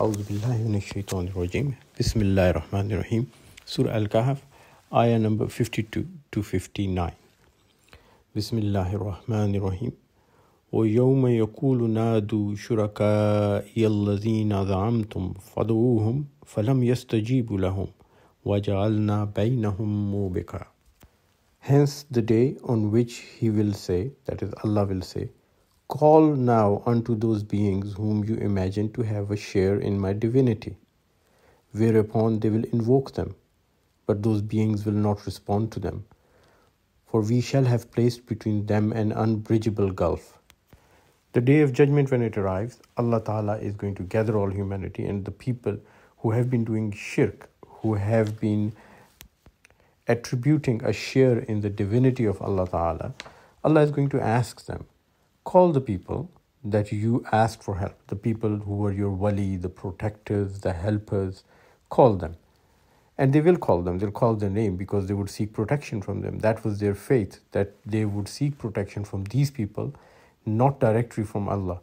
A'udhu billahi minash shaitanir rajim. Bismillahir Rahmanir Rahim. Surah Al-Kahf, ayah number 52 to 59. Bismillahir Rahmanir Rahim. وَيَوْمَ يَقُولُ نَادُوا شُرَكَائِيَ الَّذِينَ زَعَمْتُمْ فَادْعُوهُمْ فَلَمْ يَسْتَجِيبُوا لَهُمْ وَجَعَلْنَا بَيْنَهُمْ مُوبِقًا. Hence the day on which he will say, that is Allah will say, call now unto those beings whom you imagine to have a share in my divinity. Whereupon they will invoke them, but those beings will not respond to them. For we shall have placed between them an unbridgeable gulf. The day of judgment when it arrives, Allah Ta'ala is going to gather all humanity, and the people who have been doing shirk, who have been attributing a share in the divinity of Allah Ta'ala, Allah is going to ask them, call the people that you asked for help, the people who were your wali, the protectors, the helpers, call them. And they will call them, they'll call their name because they would seek protection from them. That was their faith, that they would seek protection from these people, not directly from Allah.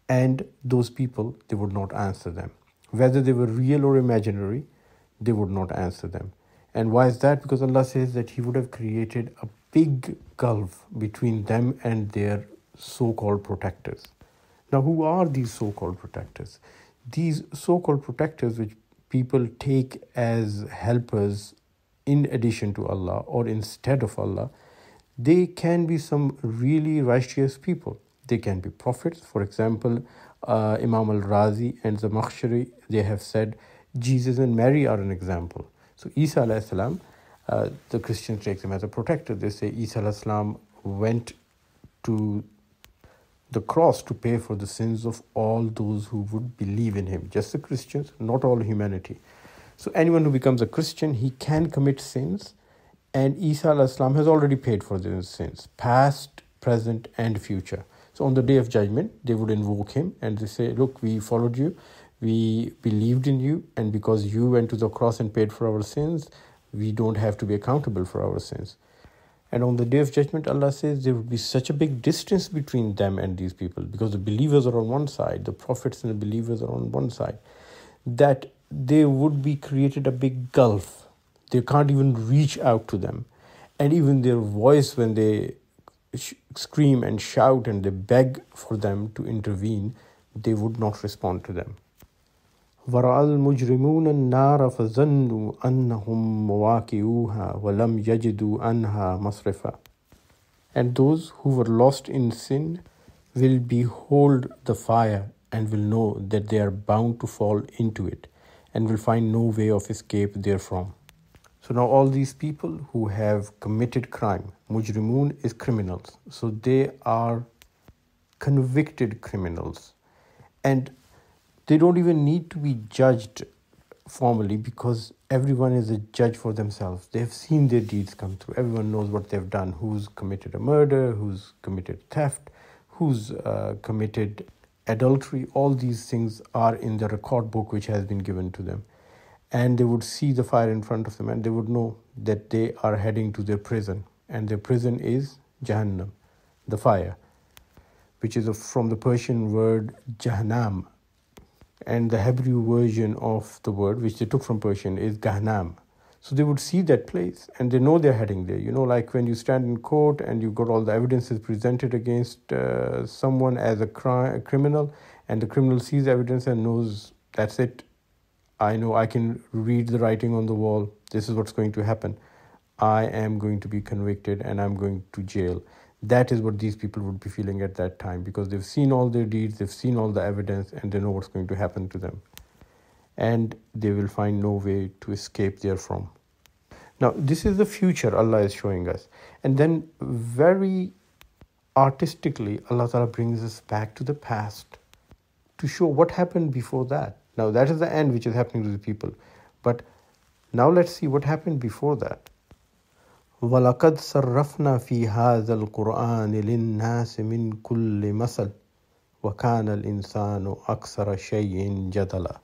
And those people, they would not answer them. Whether they were real or imaginary, they would not answer them. And why is that? Because Allah says that He would have created a big gulf between them and their so-called protectors. Now, who are these so-called protectors? These so-called protectors which people take as helpers in addition to Allah or instead of Allah, they can be some really righteous people. They can be prophets. For example, Imam al-Razi and Zamakhshari, they have said Jesus and Mary are an example. So Isa alayhi salam, the Christians take him as a protector. They say Isa alayhi salam went to the cross to pay for the sins of all those who would believe in him. Just the Christians, not all humanity. So anyone who becomes a Christian, he can commit sins, and Isa alayhi salam has already paid for those sins, past, present, and future. So on the day of judgment, they would invoke him and they say, look, we followed you, we believed in you, and because you went to the cross and paid for our sins, we don't have to be accountable for our sins. And on the day of judgment, Allah says there would be such a big distance between them and these people, because the believers are on one side, the prophets and the believers are on one side, that there would be created a big gulf. They can't even reach out to them. And even their voice, when they scream and shout and they beg for them to intervene, they would not respond to them. وَرَأَى الْمُجْرِمُونَ النَّارَ فَظَنُّوا أَنَّهُمْ مُوَاقِعُوهَا وَلَمْ يَجِدُوا عَنْهَا مَصْرِفًا. And those who were lost in sin will behold the fire and will know that they are bound to fall into it and will find no way of escape therefrom. So now all these people who have committed crime, mujrimun is criminals. So they are convicted criminals. And they don't even need to be judged formally because everyone is a judge for themselves. They have seen their deeds come through. Everyone knows what they've done, who's committed a murder, who's committed theft, who's committed adultery. All these things are in the record book which has been given to them. And they would see the fire in front of them and they would know that they are heading to their prison. And their prison is Jahannam, the fire, which is from the Persian word Jahannam. And the Hebrew version of the word, which they took from Persian, is Gahnam. So they would see that place and they know they're heading there. You know, like when you stand in court and you've got all the evidences presented against someone as a criminal, and the criminal sees evidence and knows, that's it. I know, I can read the writing on the wall. This is what's going to happen. I am going to be convicted and I'm going to jail. That is what these people would be feeling at that time, because they've seen all their deeds, they've seen all the evidence, and they know what's going to happen to them. And they will find no way to escape therefrom. Now, this is the future Allah is showing us. And then very artistically, Allah Ta'ala brings us back to the past to show what happened before that. Now, that is the end which is happening to the people. But now let's see what happened before that. وَلَقَدْ صَرَّفْنَا فِي هَذَا الْقُرْآنِ لِلنَّاسِ مِنْ كُلِّ مَثَلٍ وَكَانَ الْإِنسَانُ أَكْثَرَ شَيْءٍ جَدَلًا.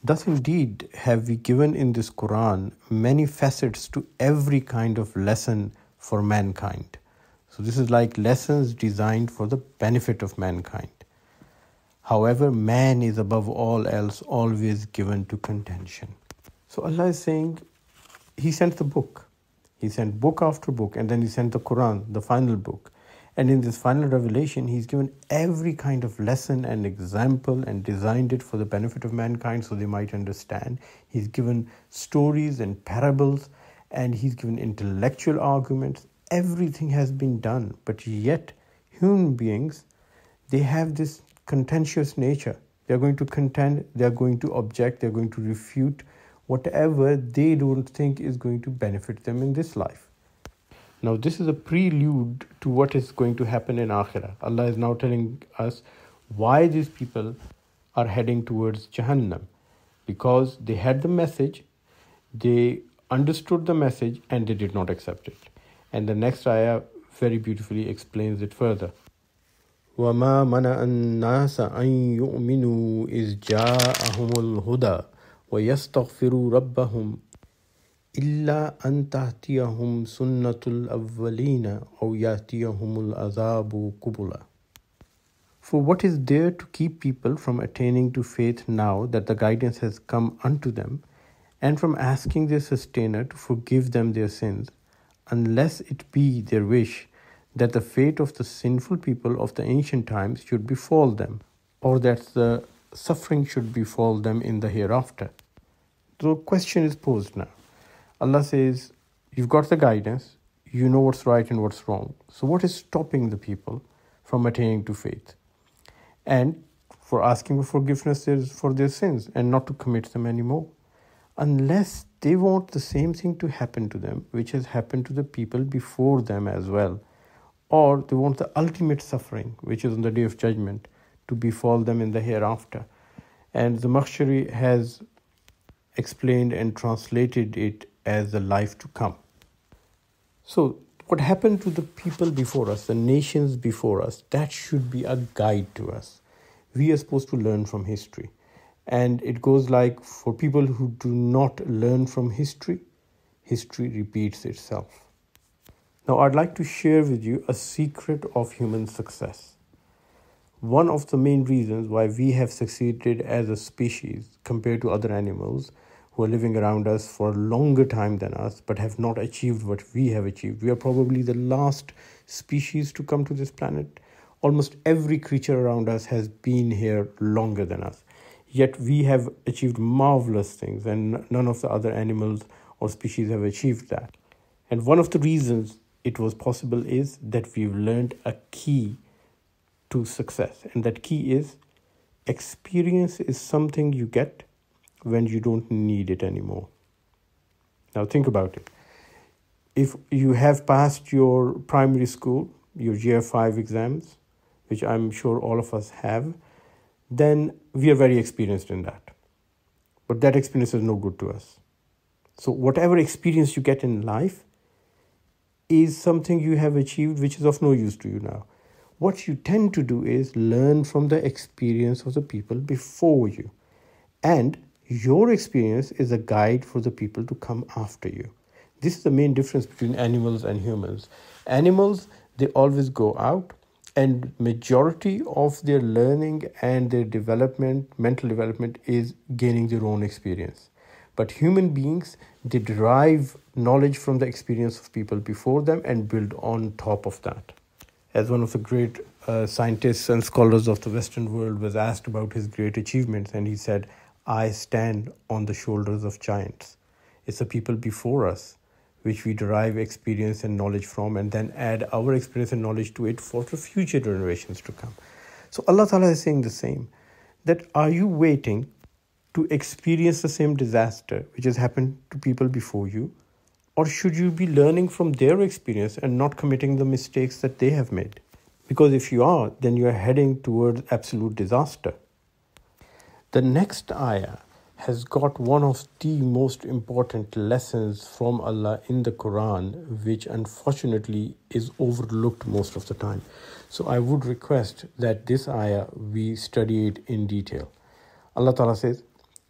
Thus indeed have we given in this Quran many facets to every kind of lesson for mankind. So this is like lessons designed for the benefit of mankind. However, man is above all else always given to contention. So Allah is saying He sent the book. He sent book after book, and then He sent the Quran, the final book. And in this final revelation, He's given every kind of lesson and example and designed it for the benefit of mankind so they might understand. He's given stories and parables, and He's given intellectual arguments. Everything has been done, but yet human beings, they have this contentious nature. They're going to contend, they're going to object, they're going to refute whatever they don't think is going to benefit them in this life. Now, this is a prelude to what is going to happen in Akhirah. Allah is now telling us why these people are heading towards Jahannam. Because they had the message, they understood the message, and they did not accept it. And the next ayah very beautifully explains it further. وَمَا مَنَعَ النَّاسَ أَن يُؤْمِنُوا إِذْ جَاءَهُمُ الْهُدَى وَيَسْتَغْفِرُوا رَبَّهُمْ إِلَّا أَن تَأْتِيَهُمْ سُنَّةُ الْأَوَّلِينَ أَوْ يَأْتِيَهُمُ الْعَذَابُ قُبُلًا. For what is there to keep people from attaining to faith now that the guidance has come unto them, and from asking their sustainer to forgive them their sins, unless it be their wish that the fate of the sinful people of the ancient times should befall them, or that the suffering should befall them in the hereafter? The question is posed now. Allah says, you've got the guidance, you know what's right and what's wrong. So what is stopping the people from attaining to faith? And for asking for forgiveness for their sins and not to commit them anymore. Unless they want the same thing to happen to them, which has happened to the people before them as well. Or they want the ultimate suffering, which is on the Day of Judgment, to befall them in the hereafter. And the Zamakhshari has explained and translated it as the life to come. So what happened to the people before us, the nations before us, that should be a guide to us. We are supposed to learn from history. And it goes like, for people who do not learn from history, history repeats itself. Now I'd like to share with you a secret of human success. One of the main reasons why we have succeeded as a species compared to other animals who are living around us for a longer time than us but have not achieved what we have achieved. We are probably the last species to come to this planet. Almost every creature around us has been here longer than us. Yet we have achieved marvelous things, and none of the other animals or species have achieved that. And one of the reasons it was possible is that we've learned a key to success. And that key is, experience is something you get when you don't need it anymore. Now think about it. If you have passed your primary school, your Year 5 exams, which I'm sure all of us have, then we are very experienced in that. But that experience is no good to us. So whatever experience you get in life is something you have achieved which is of no use to you now. What you tend to do is learn from the experience of the people before you. And your experience is a guide for the people to come after you. This is the main difference between animals and humans. Animals, they always go out, and majority of their learning and their development, mental development, is gaining their own experience. But human beings, they derive knowledge from the experience of people before them and build on top of that. As one of the great scientists and scholars of the Western world was asked about his great achievements, and he said, I stand on the shoulders of giants. It's the people before us which we derive experience and knowledge from, and then add our experience and knowledge to it for the future generations to come. So Allah Ta'ala is saying the same, that are you waiting to experience the same disaster which has happened to people before you, or should you be learning from their experience and not committing the mistakes that they have made? Because if you are, then you are heading towards absolute disaster. The next ayah has got one of the most important lessons from Allah in the Quran, which unfortunately is overlooked most of the time. So I would request that this ayah we study it in detail. Allah Ta'ala says,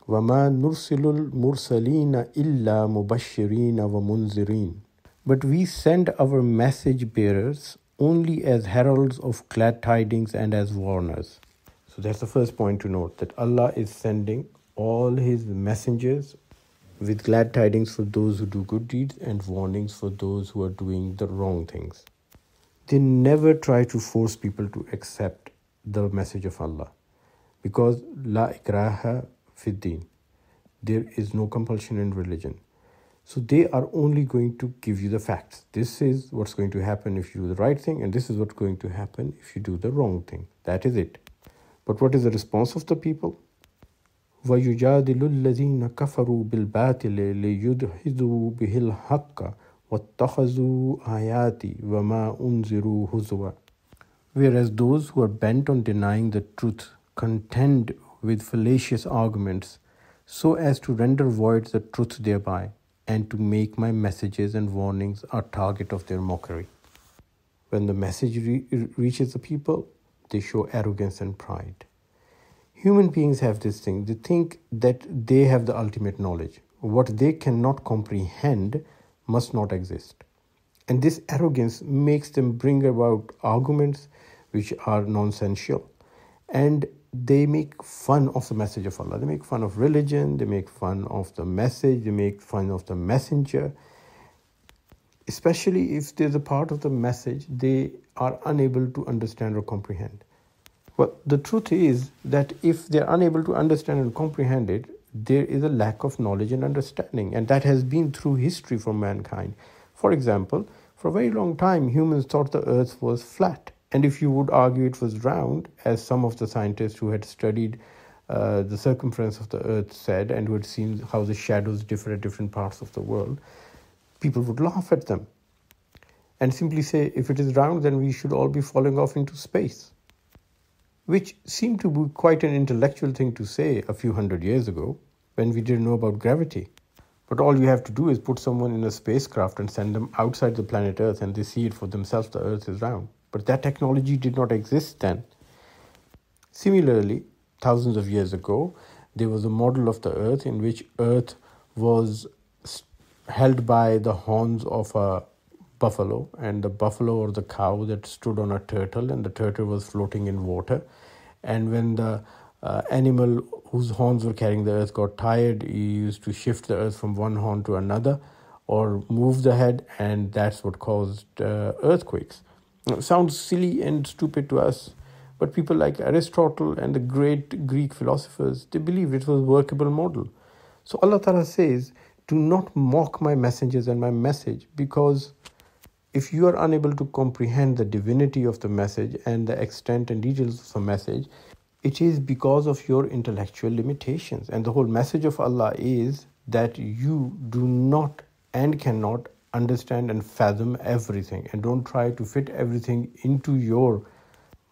وَمَا نُرْسِلُ الْمُرْسَلِينَ إِلَّا مُبَشِّرِينَ وَمُنذِرِينَ. But we send our message bearers only as heralds of glad tidings and as warners. So So that's the first point to note, that Allah is sending all His messengers with glad tidings for those who do good deeds and warnings for those who are doing the wrong things. They never try to force people to accept the message of Allah, because la ikraha fid din, there is no compulsion in religion. So they are only going to give you the facts. This is what's going to happen if you do the right thing, and this is what's going to happen if you do the wrong thing. That is it. But what is the response of the people? وَيُجَادِلُ الَّذِينَ كَفَرُوا بِالْبَاطِلِ لِيُدْحِضُوا بِهِ الْحَقَّ وَاتَّخَذُوا آيَاتِي وَمَا أُنذِرُوا هُزُوًا. Whereas those who are bent on denying the truth contend with fallacious arguments so as to render void the truth thereby, and to make my messages and warnings a target of their mockery. When the message reaches the people, they show arrogance and pride. Human beings have this thing. They think that they have the ultimate knowledge. What they cannot comprehend must not exist. And this arrogance makes them bring about arguments which are nonsensical. And they make fun of the message of Allah. They make fun of religion. They make fun of the message. They make fun of the messenger. Especially if there's a part of the message they are unable to understand or comprehend. Well, the truth is that if they're unable to understand and comprehend it, there is a lack of knowledge and understanding. And that has been through history for mankind. For example, for a very long time, humans thought the earth was flat. And if you would argue it was round, as some of the scientists who had studied the circumference of the earth said, and who had seen how the shadows differ at different parts of the world, people would laugh at them and simply say, if it is round, then we should all be falling off into space. Which seemed to be quite an intellectual thing to say a few hundred years ago, when we didn't know about gravity. But all you have to do is put someone in a spacecraft and send them outside the planet Earth, and they see it for themselves, the earth is round. But that technology did not exist then. Similarly, thousands of years ago, there was a model of the earth in which earth was held by the horns of a buffalo, and the buffalo or the cow that stood on a turtle, and the turtle was floating in water. And when the animal whose horns were carrying the earth got tired, he used to shift the earth from one horn to another or move the head, and that's what caused earthquakes. It sounds silly and stupid to us, but people like Aristotle and the great Greek philosophers, they believed it was a workable model. So Allah Ta'ala says, do not mock my messengers and my message, because if you are unable to comprehend the divinity of the message and the extent and details of the message, it is because of your intellectual limitations. And the whole message of Allah is that you do not and cannot understand and fathom everything, and don't try to fit everything into your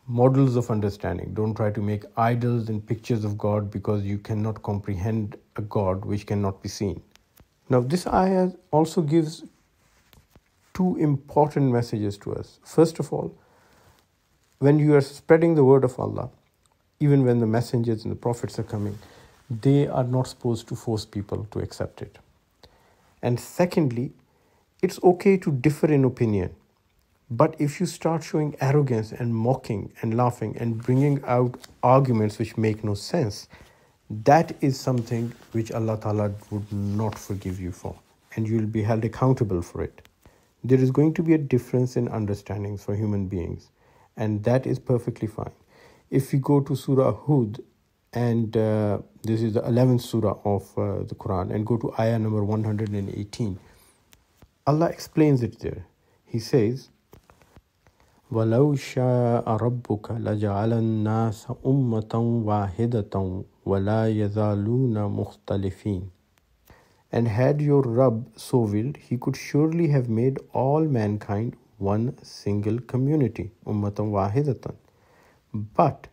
models of understanding. Don't try to make idols and pictures of God, because you cannot comprehend a God which cannot be seen. Now, this ayah also gives two important messages to us. First of all, when you are spreading the word of Allah, even when the messengers and the prophets are coming, they are not supposed to force people to accept it. And secondly, it's okay to differ in opinion. But if you start showing arrogance and mocking and laughing and bringing out arguments which make no sense, that is something which Allah Ta'ala would not forgive you for, and you will be held accountable for it. There is going to be a difference in understandings for human beings, and that is perfectly fine. If we go to Surah Hud, and this is the 11th surah of the Quran, and go to ayah number 118, Allah explains it there. He says, وَلَوْ شَاءَ رَبُّكَ لَجَعَلَ النَّاسَ أُمَّةً وَاحِدَةً وَلَا يَزَالُونَ مُخْتَلِفِينَ. And had your Rabb so willed, he could surely have made all mankind one single community, ummatan wahidatan. But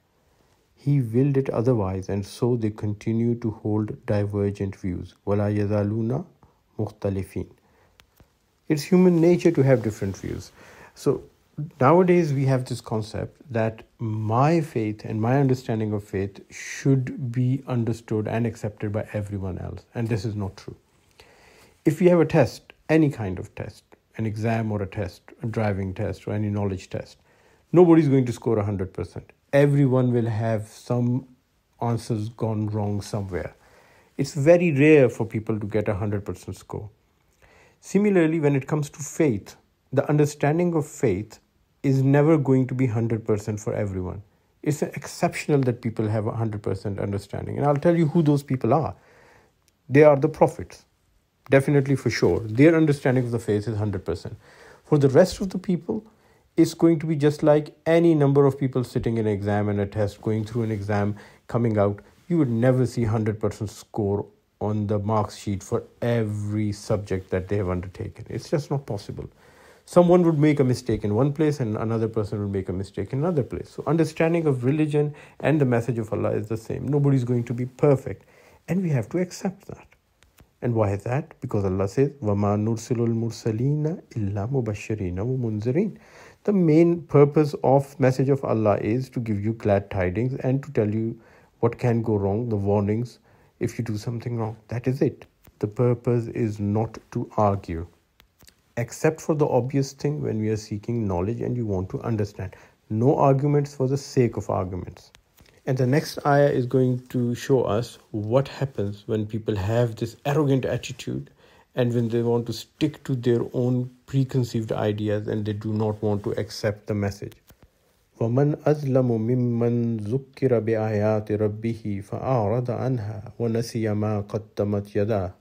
he willed it otherwise, and so they continue to hold divergent views. وَلَا يَزَالُونَ مُخْتَلِفِينَ. It's human nature to have different views. So nowadays we have this concept that my faith and my understanding of faith should be understood and accepted by everyone else. And this is not true. If we have a test, any kind of test, an exam or a test, a driving test or any knowledge test, nobody's going to score 100%. everyone will have some answers gone wrong somewhere. It's very rare for people to get 100% score. Similarly, when it comes to faith, the understanding of faith is never going to be 100% for everyone. It's exceptional that people have 100% understanding. And I'll tell you who those people are. They are the prophets. Definitely, for sure. Their understanding of the faith is 100%. For the rest of the people, it's going to be just like any number of people sitting in an exam and a test, going through an exam, coming out. You would never see 100% score on the marks sheet for every subject that they have undertaken. It's just not possible. Someone would make a mistake in one place and another person would make a mistake in another place. So understanding of religion and the message of Allah is the same. Nobody's going to be perfect. And we have to accept that. And why is that? Because Allah says, وَمَا نُرْسِلُ الْمُرْسَلِينَ إِلَّا مُبَشِّرِينَ وَمُنذِرِينَ. The main purpose of message of Allah is to give you glad tidings and to tell you what can go wrong, the warnings if you do something wrong. That is it. The purpose is not to argue, except for the obvious thing when we are seeking knowledge and you want to understand. No arguments for the sake of arguments. And the next ayah is going to show us what happens when people have this arrogant attitude and when they want to stick to their own preconceived ideas and they do not want to accept the message. وَمَنْ أَظْلَمُ مِمَّنْ ذُكِّرَ بِآيَاتِ رَبِّهِ فَأَعْرَضَ عَنْهَا وَنَسِيَ مَا قَدَّمَتْ يَدَاهُ.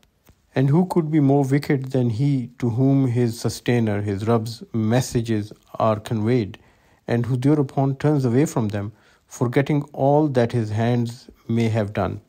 And who could be more wicked than he to whom his sustainer, his Rabb's messages are conveyed, and who thereupon turns away from them, forgetting all that his hands may have done.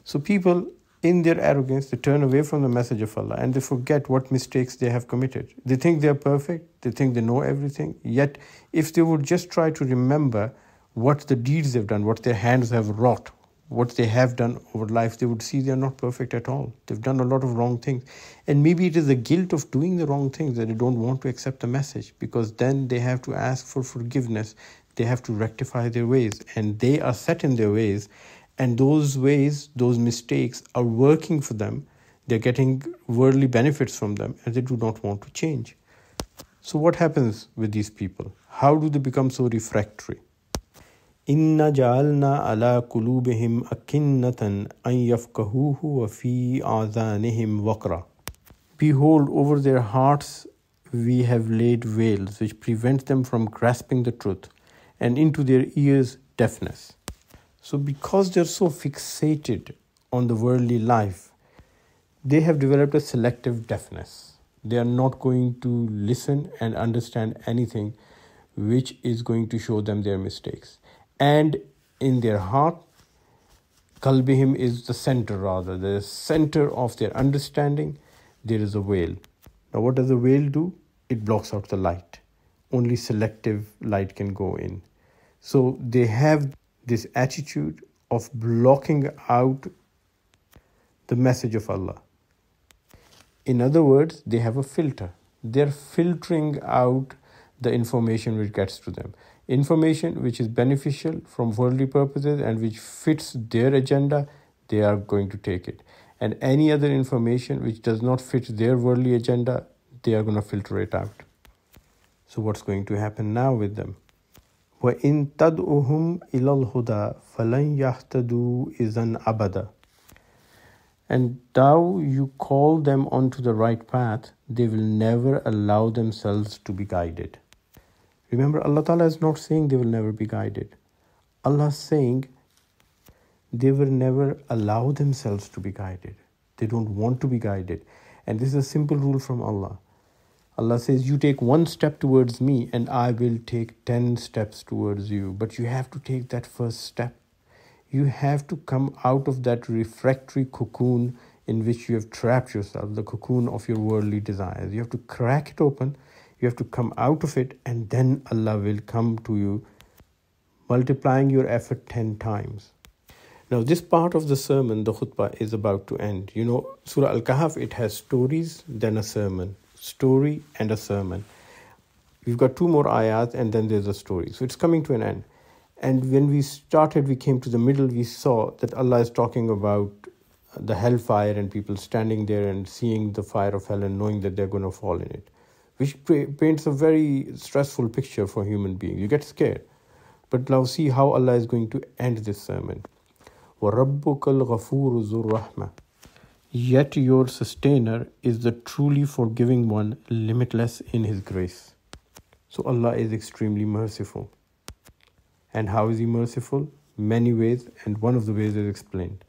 So people, in their arrogance, they turn away from the message of Allah and they forget what mistakes they have committed. They think they are perfect, they think they know everything, yet if they would just try to remember what the deeds they've done, what their hands have wrought, what they have done over life, they would see they are not perfect at all. They've done a lot of wrong things. And maybe it is the guilt of doing the wrong things that they don't want to accept the message, because then they have to ask for forgiveness. They have to rectify their ways, and they are set in their ways, and those ways, those mistakes are working for them. They're getting worldly benefits from them, and they do not want to change. So what happens with these people? How do they become so refractory? إِنَّا جَعَلْنَا عَلَى قُلُوبِهِمْ أَكِنَّةً أَن يَفْقَهُوهُ وَفِي آذَانِهِمْ وَقْرًا. Behold, over their hearts we have laid veils which prevent them from grasping the truth, and into their ears deafness. So because they're so fixated on the worldly life, they have developed a selective deafness. They are not going to listen and understand anything which is going to show them their mistakes. And in their heart, qalbihim is the center, rather, the center of their understanding, there is a veil. Now what does the veil do? It blocks out the light. Only selective light can go in. So they have this attitude of blocking out the message of Allah. In other words, they have a filter. They're filtering out the information which gets to them. Information which is beneficial from worldly purposes and which fits their agenda, they are going to take it. And any other information which does not fit their worldly agenda, they are going to filter it out. So what's going to happen now with them? وَإِن تَدْعُهُمْ إِلَى الْهُدَى فَلَنْ يَهْتَدُوا إِذًا أَبَدًا. And thou you call them onto the right path, they will never allow themselves to be guided. Remember, Allah Ta'ala is not saying they will never be guided. Allah is saying they will never allow themselves to be guided. They don't want to be guided. And this is a simple rule from Allah. Allah says, you take one step towards me and I will take 10 steps towards you. But you have to take that first step. You have to come out of that refractory cocoon in which you have trapped yourself, the cocoon of your worldly desires. You have to crack it open. You have to come out of it, and then Allah will come to you, multiplying your effort 10 times. Now, this part of the sermon, the khutbah, is about to end. You know, Surah Al-Kahf, it has stories, then a sermon. Story and a sermon. We've got 2 more ayat, and then there's a story. So it's coming to an end. And when we started, we came to the middle, we saw that Allah is talking about the hellfire and people standing there and seeing the fire of hell and knowing that they're going to fall in it, which paints a very stressful picture for human beings. You get scared. But now see how Allah is going to end this sermon. وَرَبُّكَ الْغَفُورُ ذُو الرَّحْمَةِ. Yet your sustainer is the truly forgiving one, limitless in his grace. So Allah is extremely merciful. And how is he merciful? Many ways, and one of the ways is explained.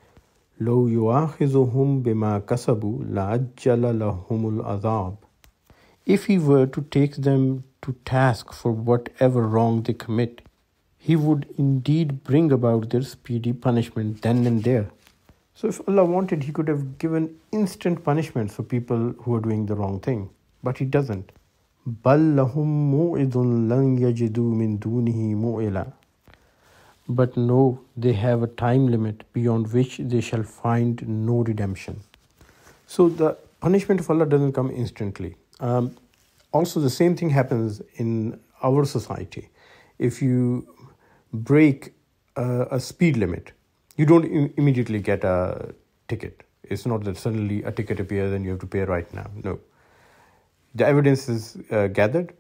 لو يؤاخذهم بما كسبوا لعجل لهم العذاب. If he were to take them to task for whatever wrong they commit, he would indeed bring about their speedy punishment then and there. So if Allah wanted, he could have given instant punishment for people who are doing the wrong thing. But he doesn't. بَلْ لَهُم مُوعِدٌ لَنْ يَجِدُوا مِن دُونِهِ مُوئِلًا. But no, they have a time limit beyond which they shall find no redemption. So the punishment of Allah doesn't come instantly. Also, the same thing happens in our society. If you break a speed limit, you don't immediately get a ticket. It's not that suddenly a ticket appears and you have to pay right now. No. The evidence is gathered.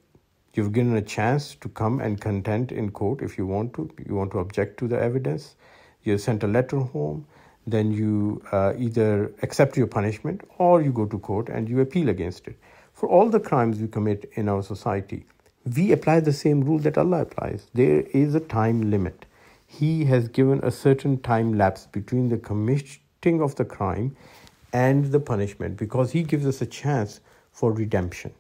You've given a chance to come and contend in court if you want to. You want to object to the evidence. You sent a letter home. Then you either accept your punishment or you go to court and you appeal against it. For all the crimes we commit in our society, we apply the same rule that Allah applies. There is a time limit. He has given a certain time lapse between the committing of the crime and the punishment, because he gives us a chance for redemption.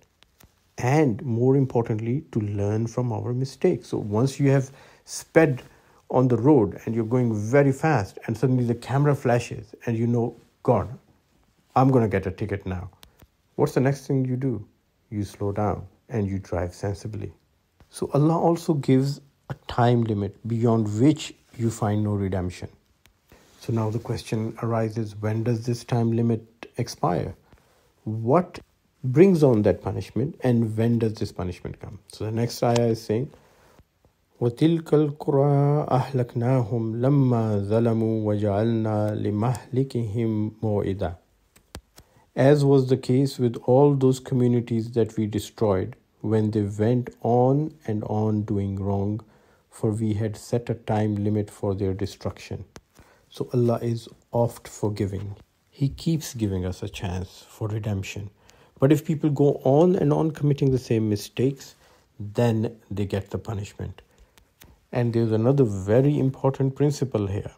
And more importantly, to learn from our mistakes. So once you have sped on the road and you're going very fast and suddenly the camera flashes and you know, God, I'm going to get a ticket now. What's the next thing you do? You slow down and you drive sensibly. So Allah also gives a time limit beyond which you find no redemption. So now the question arises, when does this time limit expire? What brings on that punishment, and when does this punishment come? So the next ayah is saying, وَتِلْكَ الْقُرَىٰ أَهْلَكْنَاهُمْ لَمَّا ظَلَمُوا وَجَعَلْنَا لِمَهْلِكِهِمْ مَوْعِدًا. As was the case with all those communities that we destroyed when they went on and on doing wrong, for we had set a time limit for their destruction. So Allah is oft forgiving. He keeps giving us a chance for redemption. But if people go on and on committing the same mistakes, then they get the punishment. And there's another very important principle here,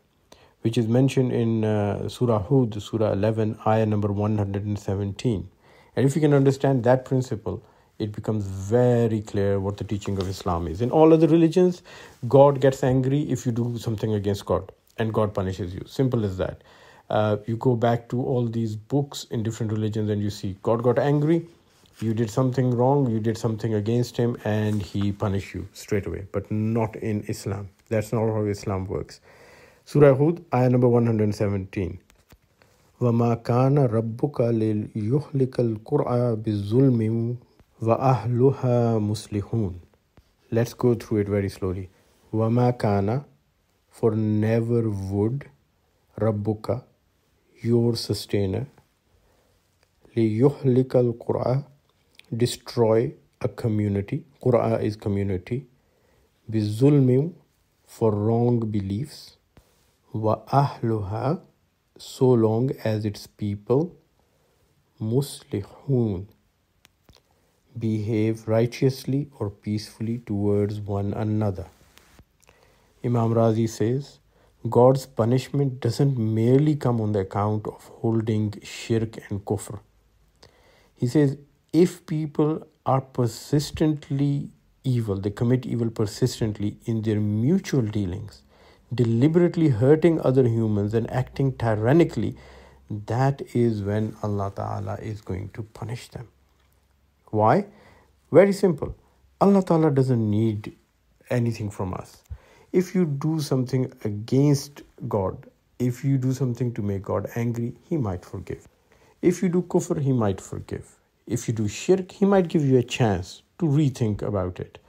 which is mentioned in Surah Hud, Surah 11, ayah number 117. And if you can understand that principle, it becomes very clear what the teaching of Islam is. In all other religions, God gets angry if you do something against God, and God punishes you. Simple as that. You go back to all these books in different religions and you see God got angry, you did something wrong, you did something against him, and he punished you straight away. But not in Islam. That's not how Islam works. Surah Hud, ayah number 117. وَمَا كَانَ رَبُّكَ لِيُهْلِكَ الْقُرْآنَ بِالظُّلْمِ وَأَهْلُهَا مُصْلِحُونَ. Let's go through it very slowly. وَمَا كَانَ, for never would, رَبُّكَ, your sustainer, لِيُهْلِكَ الْقُرْآنَ, destroy a community. Qur'a is community. بِالظُّلْمِ, for wrong beliefs. وَأَهْلُهَا, so long as its people, muslihun, behave righteously or peacefully towards one another. Imam Razi says, God's punishment doesn't merely come on the account of holding shirk and kufr. He says, if people are persistently evil, they commit evil persistently in their mutual dealings, deliberately hurting other humans and acting tyrannically, that is when Allah Ta'ala is going to punish them. Why? Very simple. Allah Ta'ala doesn't need anything from us. If you do something against God, if you do something to make God angry, He might forgive. If you do kufr, He might forgive. If you do shirk, He might give you a chance to rethink about it.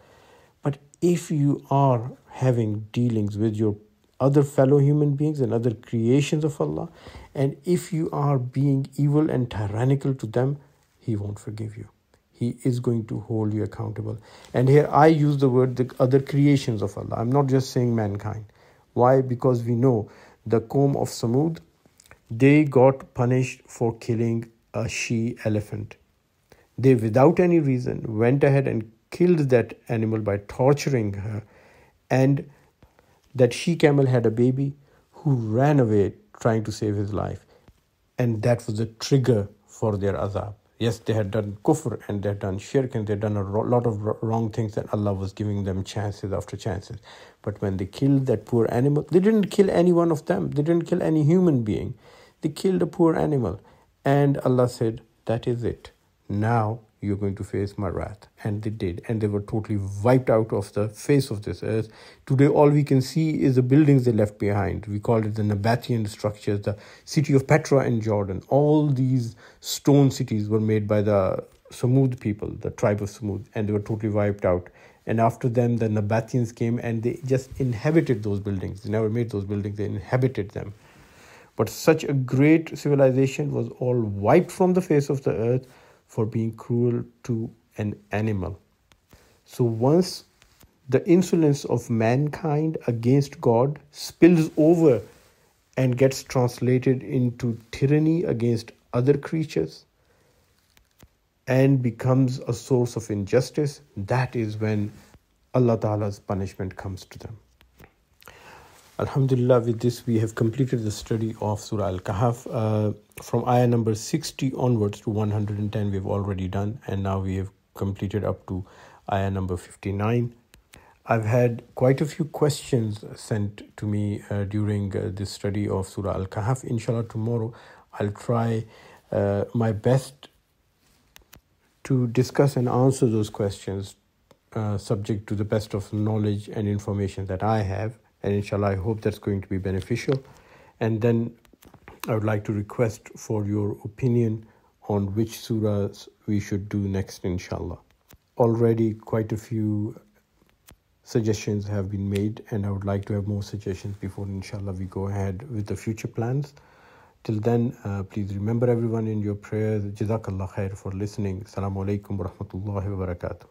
But if you are having dealings with your other fellow human beings and other creations of Allah, and if you are being evil and tyrannical to them, He won't forgive you. He is going to hold you accountable. And here I use the word the other creations of Allah. I'm not just saying mankind. Why? Because we know the Qawm of Samud, they got punished for killing a she-elephant. They, without any reason, went ahead and killed that animal by torturing her. And that she-camel had a baby who ran away trying to save his life. And that was the trigger for their azab. Yes, they had done kufr and they had done shirk and they had done a lot of wrong things, and Allah was giving them chances after chances. But when they killed that poor animal, they didn't kill any one of them. They didn't kill any human being. They killed a poor animal. And Allah said, that is it. Now you're going to face my wrath. And they did. And they were totally wiped out of the face of this earth. Today, all we can see is the buildings they left behind. We called it the Nabatean structures, the city of Petra in Jordan. All these stone cities were made by the Samud people, the tribe of Samud, and they were totally wiped out. And after them, the Nabateans came and they just inhabited those buildings. They never made those buildings, they inhabited them. But such a great civilization was all wiped from the face of the earth for being cruel to an animal. So once the insolence of mankind against God spills over and gets translated into tyranny against other creatures and becomes a source of injustice, that is when Allah Ta'ala's punishment comes to them. Alhamdulillah, with this we have completed the study of Surah Al-Kahf. From ayah number 60 onwards to 110 we've already done, and now we have completed up to ayah number 59. I've had quite a few questions sent to me during this study of Surah Al-Kahf. Inshallah, tomorrow I'll try my best to discuss and answer those questions subject to the best of knowledge and information that I have. And inshallah, I hope that's going to be beneficial. And then I would like to request for your opinion on which surahs we should do next, inshallah. Already quite a few suggestions have been made, and I would like to have more suggestions before, inshallah, we go ahead with the future plans. Till then, please remember everyone in your prayers. Jazakallah khair for listening. Assalamu alaikum wa rahmatullahi wa barakatuh.